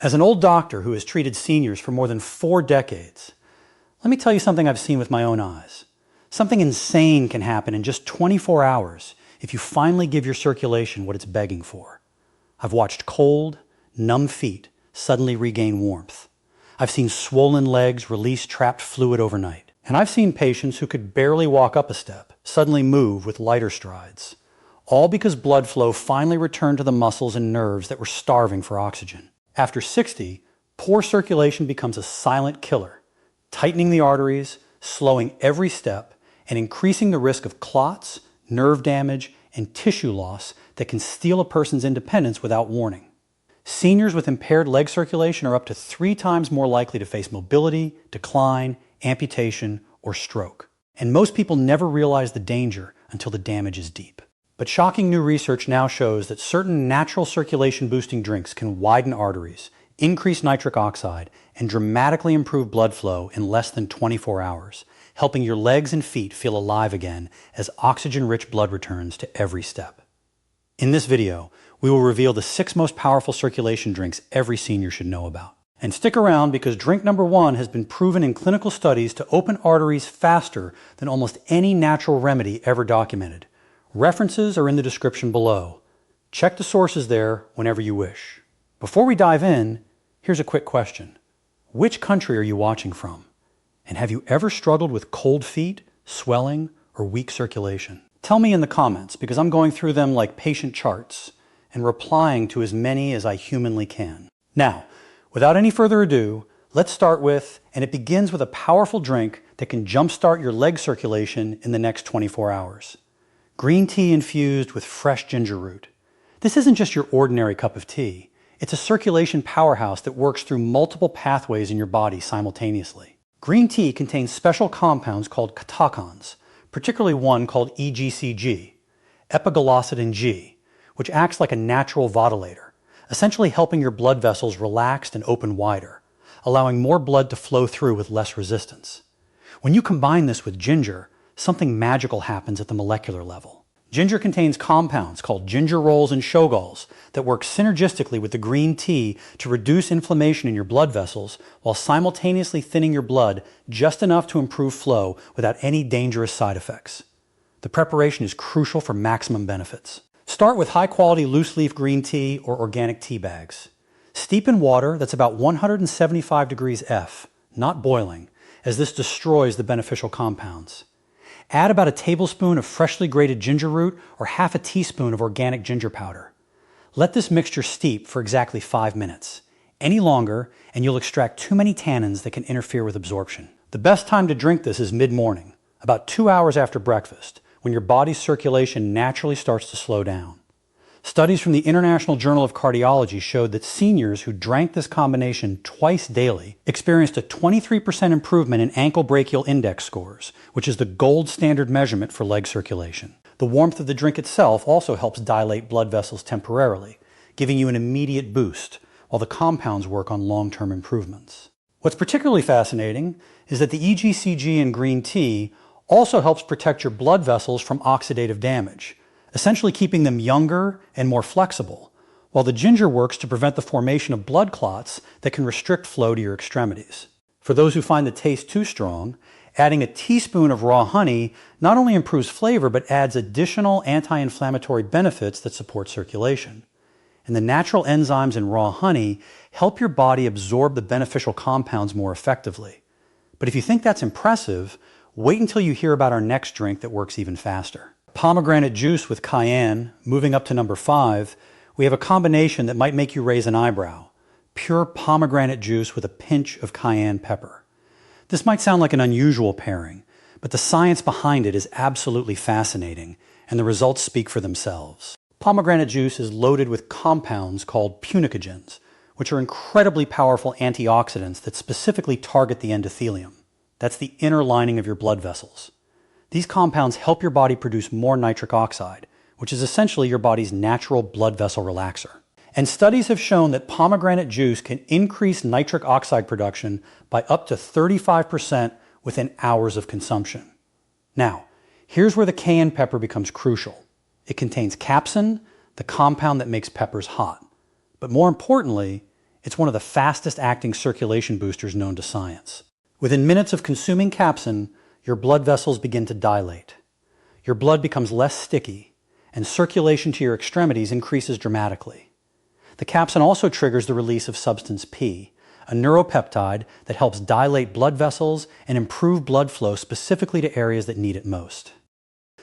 As an old doctor who has treated seniors for more than 4 decades, let me tell you something I've seen with my own eyes. Something insane can happen in just 24 hours if you finally give your circulation what it's begging for. I've watched cold, numb feet suddenly regain warmth. I've seen swollen legs release trapped fluid overnight. And I've seen patients who could barely walk up a step suddenly move with lighter strides. All because blood flow finally returned to the muscles and nerves that were starving for oxygen. After 60, poor circulation becomes a silent killer, tightening the arteries, slowing every step, and increasing the risk of clots, nerve damage, and tissue loss that can steal a person's independence without warning. Seniors with impaired leg circulation are up to 3 times more likely to face mobility, decline, amputation, or stroke. And most people never realize the danger until the damage is deep. But shocking new research now shows that certain natural circulation-boosting drinks can widen arteries, increase nitric oxide, and dramatically improve blood flow in less than 24 hours, helping your legs and feet feel alive again as oxygen-rich blood returns to every step. In this video, we will reveal the 6 most powerful circulation drinks every senior should know about. And stick around because drink number 1 has been proven in clinical studies to open arteries faster than almost any natural remedy ever documented. References are in the description below. Check the sources there whenever you wish. Before we dive in, here's a quick question. Which country are you watching from? And have you ever struggled with cold feet, swelling, or weak circulation? Tell me in the comments because I'm going through them like patient charts and replying to as many as I humanly can. Now, without any further ado, let's start with, and it begins with a powerful drink that can jumpstart your leg circulation in the next 24 hours. Green tea infused with fresh ginger root. This isn't just your ordinary cup of tea. It's a circulation powerhouse that works through multiple pathways in your body simultaneously. Green tea contains special compounds called catechins, particularly one called EGCG, epiglycoside G, which acts like a natural vodilator, essentially helping your blood vessels relax and open wider, allowing more blood to flow through with less resistance. When you combine this with ginger, something magical happens at the molecular level. Ginger contains compounds called gingerols and shogalls that work synergistically with the green tea to reduce inflammation in your blood vessels while simultaneously thinning your blood just enough to improve flow without any dangerous side effects. The preparation is crucial for maximum benefits. Start with high-quality loose-leaf green tea or organic tea bags. Steep in water that's about 175 degrees F, not boiling, as this destroys the beneficial compounds. Add about a tablespoon of freshly grated ginger root or half a teaspoon of organic ginger powder. Let this mixture steep for exactly 5 minutes. Any longer, and you'll extract too many tannins that can interfere with absorption. The best time to drink this is mid-morning, about 2 hours after breakfast, when your body's circulation naturally starts to slow down. Studies from the International Journal of Cardiology showed that seniors who drank this combination twice daily experienced a 23% improvement in ankle brachial index scores, which is the gold standard measurement for leg circulation. The warmth of the drink itself also helps dilate blood vessels temporarily, giving you an immediate boost, while the compounds work on long-term improvements. What's particularly fascinating is that the EGCG in green tea also helps protect your blood vessels from oxidative damage, essentially keeping them younger and more flexible, while the ginger works to prevent the formation of blood clots that can restrict flow to your extremities. For those who find the taste too strong, adding a teaspoon of raw honey not only improves flavor but adds additional anti-inflammatory benefits that support circulation. And the natural enzymes in raw honey help your body absorb the beneficial compounds more effectively. But if you think that's impressive, wait until you hear about our next drink that works even faster. Pomegranate juice with cayenne, moving up to number 5, we have a combination that might make you raise an eyebrow. Pure pomegranate juice with a pinch of cayenne pepper. This might sound like an unusual pairing, but the science behind it is absolutely fascinating, and the results speak for themselves. Pomegranate juice is loaded with compounds called punicogens, which are incredibly powerful antioxidants that specifically target the endothelium. That's the inner lining of your blood vessels. These compounds help your body produce more nitric oxide, which is essentially your body's natural blood vessel relaxer. And studies have shown that pomegranate juice can increase nitric oxide production by up to 35% within hours of consumption. Now, here's where the cayenne pepper becomes crucial. It contains capsaicin, the compound that makes peppers hot. But more importantly, It's one of the fastest acting circulation boosters known to science. Within minutes of consuming capsaicin, your blood vessels begin to dilate. Your blood becomes less sticky, and circulation to your extremities increases dramatically. The capsaicin also triggers the release of substance P, a neuropeptide that helps dilate blood vessels and improve blood flow specifically to areas that need it most.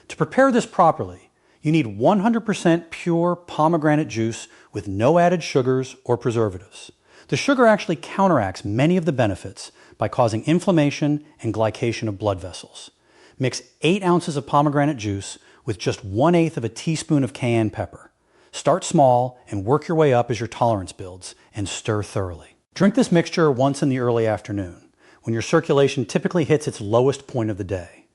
To prepare this properly, you need 100% pure pomegranate juice with no added sugars or preservatives. The sugar actually counteracts many of the benefits by causing inflammation and glycation of blood vessels. Mix 8 ounces of pomegranate juice with just 1/8 of a teaspoon of cayenne pepper. Start small and work your way up as your tolerance builds, and stir thoroughly. Drink this mixture once in the early afternoon, when your circulation typically hits its lowest point of the day.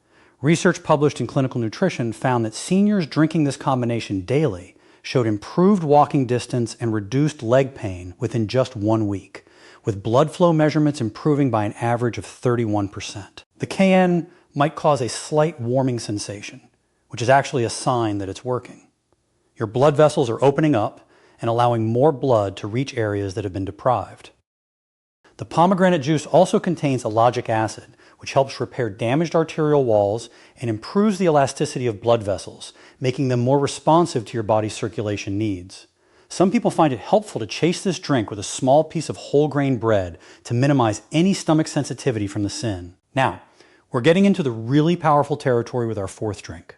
Research published in Clinical Nutrition found that seniors drinking this combination daily showed improved walking distance and reduced leg pain within just 1 week, with blood flow measurements improving by an average of 31%. The cayenne might cause a slight warming sensation, which is actually a sign that it's working. Your blood vessels are opening up and allowing more blood to reach areas that have been deprived. The pomegranate juice also contains ellagic acid, which helps repair damaged arterial walls and improves the elasticity of blood vessels, making them more responsive to your body's circulation needs. Some people find it helpful to chase this drink with a small piece of whole grain bread to minimize any stomach sensitivity from the sin. Now, we're getting into the really powerful territory with our 4th drink.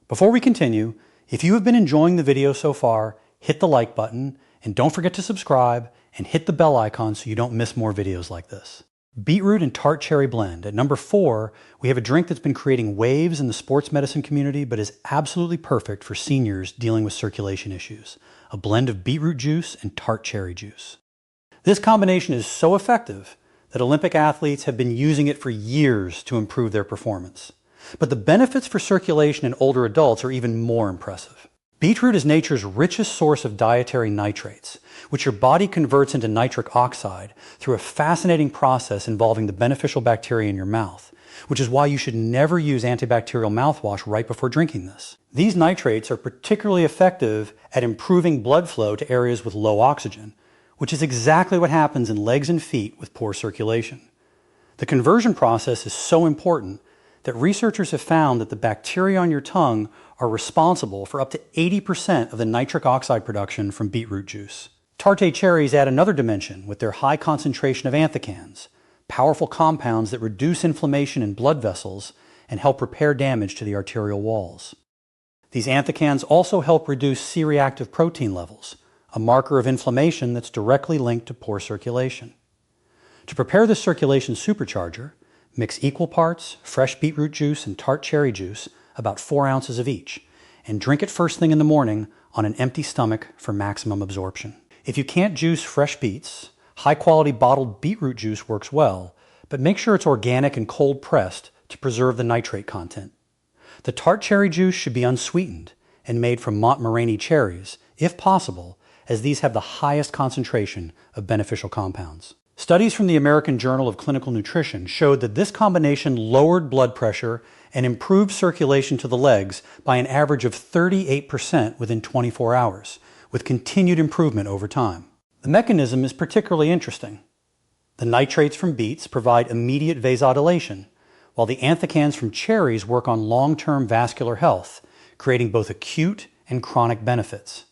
Before we continue, if you have been enjoying the video so far, hit the like button, and don't forget to subscribe and hit the bell icon so you don't miss more videos like this. Beetroot and Tart Cherry Blend. At number 4, we have a drink that's been creating waves in the sports medicine community but is absolutely perfect for seniors dealing with circulation issues. A blend of beetroot juice and tart cherry juice. This combination is so effective that Olympic athletes have been using it for years to improve their performance. But the benefits for circulation in older adults are even more impressive. Beetroot is nature's richest source of dietary nitrates, which your body converts into nitric oxide through a fascinating process involving the beneficial bacteria in your mouth, which is why you should never use antibacterial mouthwash right before drinking this. These nitrates are particularly effective at improving blood flow to areas with low oxygen, which is exactly what happens in legs and feet with poor circulation. The conversion process is so important that researchers have found that the bacteria on your tongue are responsible for up to 80% of the nitric oxide production from beetroot juice. Tarte cherries add another dimension with their high concentration of anthocyanins, powerful compounds that reduce inflammation in blood vessels and help repair damage to the arterial walls. These anthocyanins also help reduce C-reactive protein levels, a marker of inflammation that's directly linked to poor circulation. To prepare this circulation supercharger, mix equal parts fresh beetroot juice and tart cherry juice, about 4 ounces of each, and drink it first thing in the morning on an empty stomach for maximum absorption. If you can't juice fresh beets, high-quality bottled beetroot juice works well, but make sure it's organic and cold-pressed to preserve the nitrate content. The tart cherry juice should be unsweetened and made from Montmorency cherries, if possible, as these have the highest concentration of beneficial compounds. Studies from the American Journal of Clinical Nutrition showed that this combination lowered blood pressure and improved circulation to the legs by an average of 38% within 24 hours, with continued improvement over time. The mechanism is particularly interesting. The nitrates from beets provide immediate vasodilation, while the anthocyanins from cherries work on long-term vascular health, creating both acute and chronic benefits.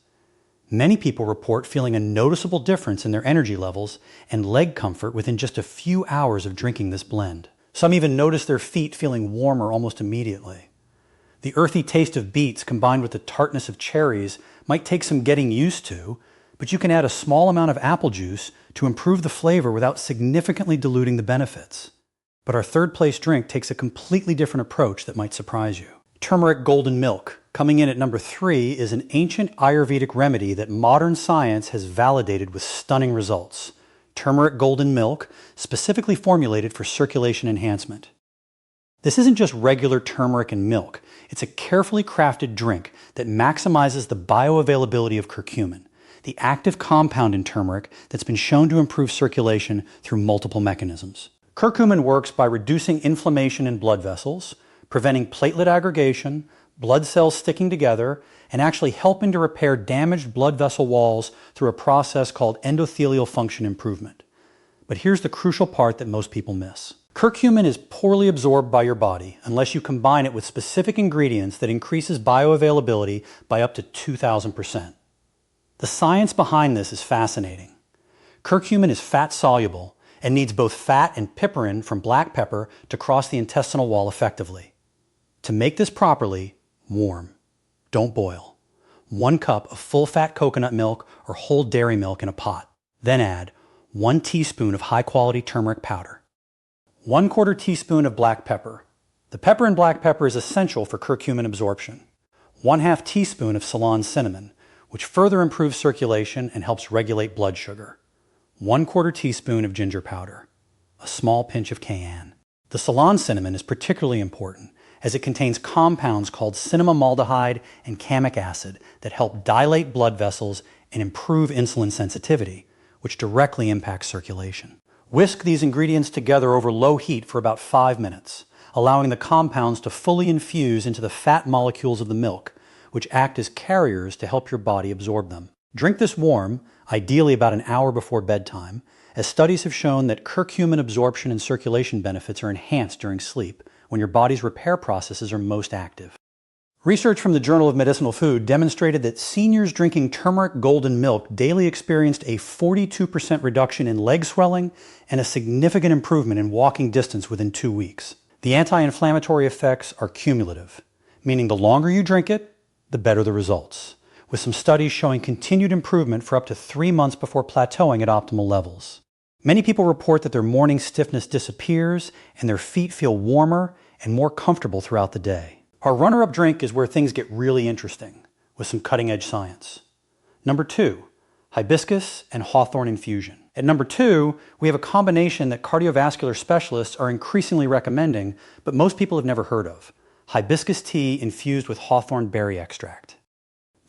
Many people report feeling a noticeable difference in their energy levels and leg comfort within just a few hours of drinking this blend. Some even notice their feet feeling warmer almost immediately. The earthy taste of beets combined with the tartness of cherries might take some getting used to, but you can add a small amount of apple juice to improve the flavor without significantly diluting the benefits. But our 3rd place drink takes a completely different approach that might surprise you. Turmeric Golden Milk, coming in at number 3, is an ancient Ayurvedic remedy that modern science has validated with stunning results. Turmeric Golden Milk, specifically formulated for circulation enhancement. This isn't just regular turmeric and milk. It's a carefully crafted drink that maximizes the bioavailability of curcumin, the active compound in turmeric that's been shown to improve circulation through multiple mechanisms. Curcumin works by reducing inflammation in blood vessels, preventing platelet aggregation, blood cells sticking together, and actually helping to repair damaged blood vessel walls through a process called endothelial function improvement. But here's the crucial part that most people miss. Curcumin is poorly absorbed by your body unless you combine it with specific ingredients that increases bioavailability by up to 2,000%. The science behind this is fascinating. Curcumin is fat-soluble and needs both fat and piperin from black pepper to cross the intestinal wall effectively. To make this properly, warm. Don't boil. 1 cup of full-fat coconut milk or whole dairy milk in a pot. Then add 1 teaspoon of high-quality turmeric powder. 1/4 teaspoon of black pepper. The pepper in black pepper is essential for curcumin absorption. 1/2 teaspoon of Ceylon cinnamon, which further improves circulation and helps regulate blood sugar. 1/4 teaspoon of ginger powder. A small pinch of cayenne. The Ceylon cinnamon is particularly important as it contains compounds called cinnamaldehyde and camic acid that help dilate blood vessels and improve insulin sensitivity, which directly impacts circulation. Whisk these ingredients together over low heat for about 5 minutes, allowing the compounds to fully infuse into the fat molecules of the milk, which act as carriers to help your body absorb them. Drink this warm, ideally about an hour before bedtime, as studies have shown that curcumin absorption and circulation benefits are enhanced during sleep, when your body's repair processes are most active. Research from the Journal of Medicinal Food demonstrated that seniors drinking turmeric golden milk daily experienced a 42% reduction in leg swelling and a significant improvement in walking distance within 2 weeks. The anti-inflammatory effects are cumulative, meaning the longer you drink it, the better the results, with some studies showing continued improvement for up to 3 months before plateauing at optimal levels. Many people report that their morning stiffness disappears and their feet feel warmer and more comfortable throughout the day. Our runner-up drink is where things get really interesting, with some cutting-edge science. Number 2, Hibiscus and Hawthorn infusion. At number 2, we have a combination that cardiovascular specialists are increasingly recommending, but most people have never heard of: hibiscus tea infused with hawthorn berry extract.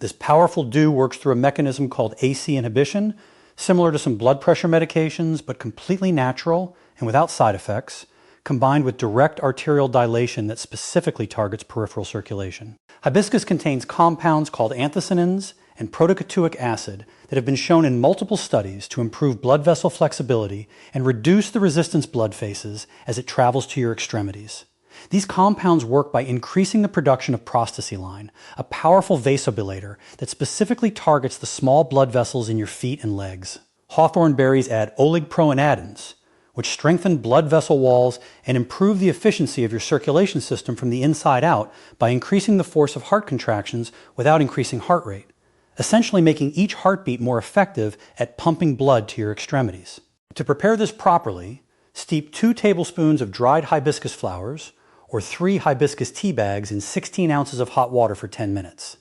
This powerful dew works through a mechanism called AC inhibition, similar to some blood pressure medications, but completely natural and without side effects, combined with direct arterial dilation that specifically targets peripheral circulation. Hibiscus contains compounds called anthocyanins and protocateoic acid that have been shown in multiple studies to improve blood vessel flexibility and reduce the resistance blood phases as it travels to your extremities. These compounds work by increasing the production of prostacylline, a powerful vasodilator that specifically targets the small blood vessels in your feet and legs. Hawthorn berries add oligproanadins, which strengthen blood vessel walls and improve the efficiency of your circulation system from the inside out by increasing the force of heart contractions without increasing heart rate, essentially making each heartbeat more effective at pumping blood to your extremities. To prepare this properly, steep 2 tablespoons of dried hibiscus flowers or 3 hibiscus tea bags in 16 ounces of hot water for 10 minutes.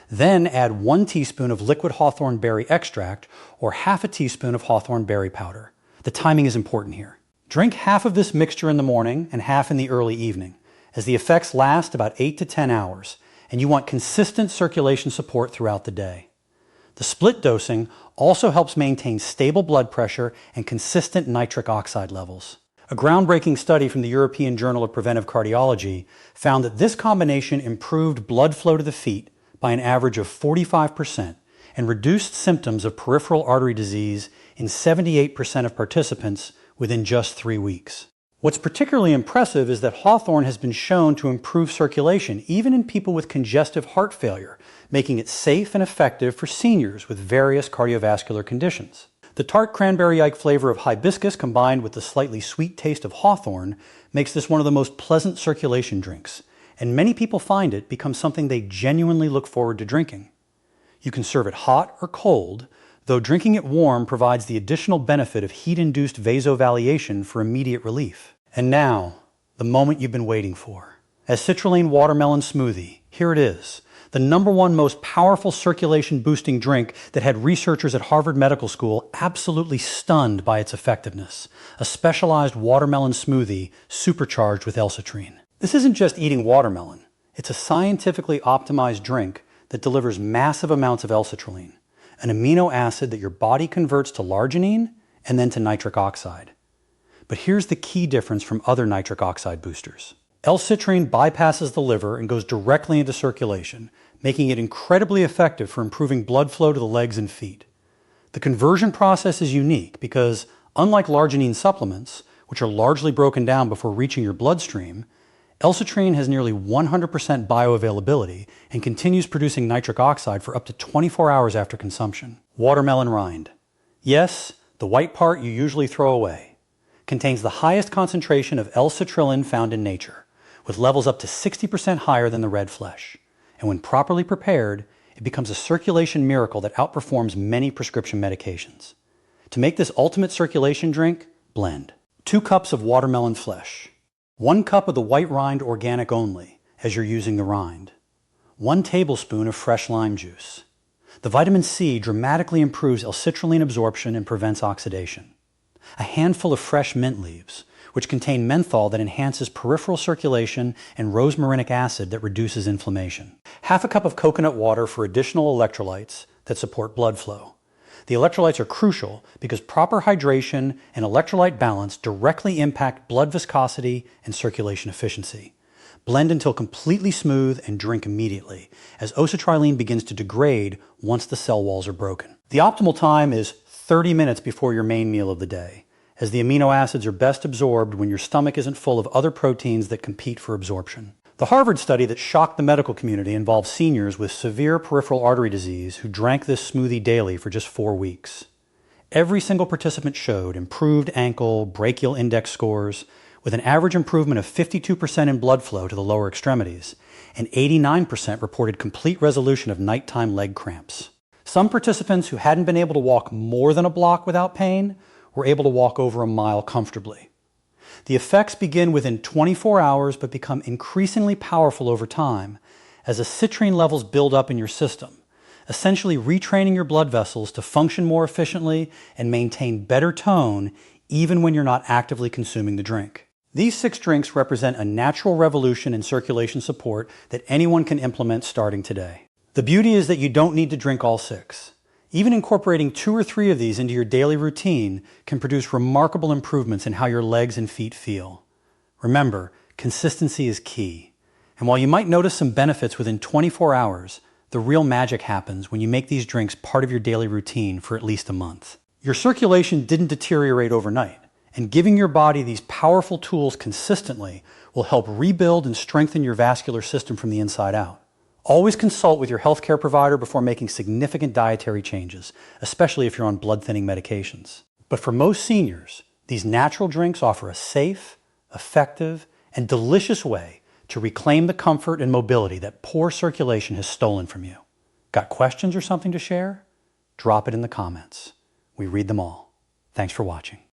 Then add 1 teaspoon of liquid hawthorn berry extract or half a teaspoon of hawthorn berry powder. The timing is important here. Drink half of this mixture in the morning and half in the early evening, as the effects last about 8 to 10 hours, and you want consistent circulation support throughout the day. The split dosing also helps maintain stable blood pressure and consistent nitric oxide levels. A groundbreaking study from the European Journal of Preventive Cardiology found that this combination improved blood flow to the feet by an average of 45% and reduced symptoms of peripheral artery disease in 78% of participants within just 3 weeks. What's particularly impressive is that hawthorn has been shown to improve circulation even in people with congestive heart failure, making it safe and effective for seniors with various cardiovascular conditions. The tart cranberry-like flavor of hibiscus combined with the slightly sweet taste of hawthorn makes this one of the most pleasant circulation drinks, and many people find it becomes something they genuinely look forward to drinking. You can serve it hot or cold, though drinking it warm provides the additional benefit of heat-induced vasovaliation for immediate relief. And now, the moment you've been waiting for. As Citrulline Watermelon Smoothie, here it is, the #1 most powerful circulation-boosting drink that had researchers at Harvard Medical School absolutely stunned by its effectiveness. A specialized watermelon smoothie supercharged with L-citrine. This isn't just eating watermelon. It's a scientifically optimized drink that delivers massive amounts of L-citrulline, an amino acid that your body converts to l'arginine and then to nitric oxide. But here's the key difference from other nitric oxide boosters. L-citrine bypasses the liver and goes directly into circulation, making it incredibly effective for improving blood flow to the legs and feet. The conversion process is unique because, unlike l'arginine supplements, which are largely broken down before reaching your bloodstream, L-citrine has nearly 100% bioavailability and continues producing nitric oxide for up to 24 hours after consumption. Watermelon rind. Yes, the white part you usually throw away. Contains the highest concentration of L-citrulline found in nature, with levels up to 60% higher than the red flesh. And when properly prepared, it becomes a circulation miracle that outperforms many prescription medications. To make this ultimate circulation drink, blend 2 cups of watermelon flesh, 1 cup of the white rind organic only, as you're using the rind, 1 tablespoon of fresh lime juice. The vitamin C dramatically improves L-citrulline absorption and prevents oxidation. A handful of fresh mint leaves, which contain menthol that enhances peripheral circulation and rosmarinic acid that reduces inflammation. Half a cup of coconut water for additional electrolytes that support blood flow. The electrolytes are crucial because proper hydration and electrolyte balance directly impact blood viscosity and circulation efficiency. Blend until completely smooth and drink immediately, as ocitrylline begins to degrade once the cell walls are broken. The optimal time is 30 minutes before your main meal of the day, as the amino acids are best absorbed when your stomach isn't full of other proteins that compete for absorption. The Harvard study that shocked the medical community involved seniors with severe peripheral artery disease who drank this smoothie daily for just 4 weeks. Every single participant showed improved ankle, brachial index scores, with an average improvement of 52% in blood flow to the lower extremities, and 89% reported complete resolution of nighttime leg cramps. Some participants who hadn't been able to walk more than a block without pain were able to walk over a mile comfortably. The effects begin within 24 hours but become increasingly powerful over time as the citrine levels build up in your system, essentially retraining your blood vessels to function more efficiently and maintain better tone even when you're not actively consuming the drink. These 6 drinks represent a natural revolution in circulation support that anyone can implement starting today. The beauty is that you don't need to drink all 6. Even incorporating 2 or 3 of these into your daily routine can produce remarkable improvements in how your legs and feet feel. Remember, consistency is key. And while you might notice some benefits within 24 hours, the real magic happens when you make these drinks part of your daily routine for at least a month. Your circulation didn't deteriorate overnight, and giving your body these powerful tools consistently will help rebuild and strengthen your vascular system from the inside out. Always consult with your healthcare provider before making significant dietary changes, especially if you're on blood-thinning medications. But for most seniors, these natural drinks offer a safe, effective, and delicious way to reclaim the comfort and mobility that poor circulation has stolen from you. Got questions or something to share? Drop it in the comments. We read them all. Thanks for watching.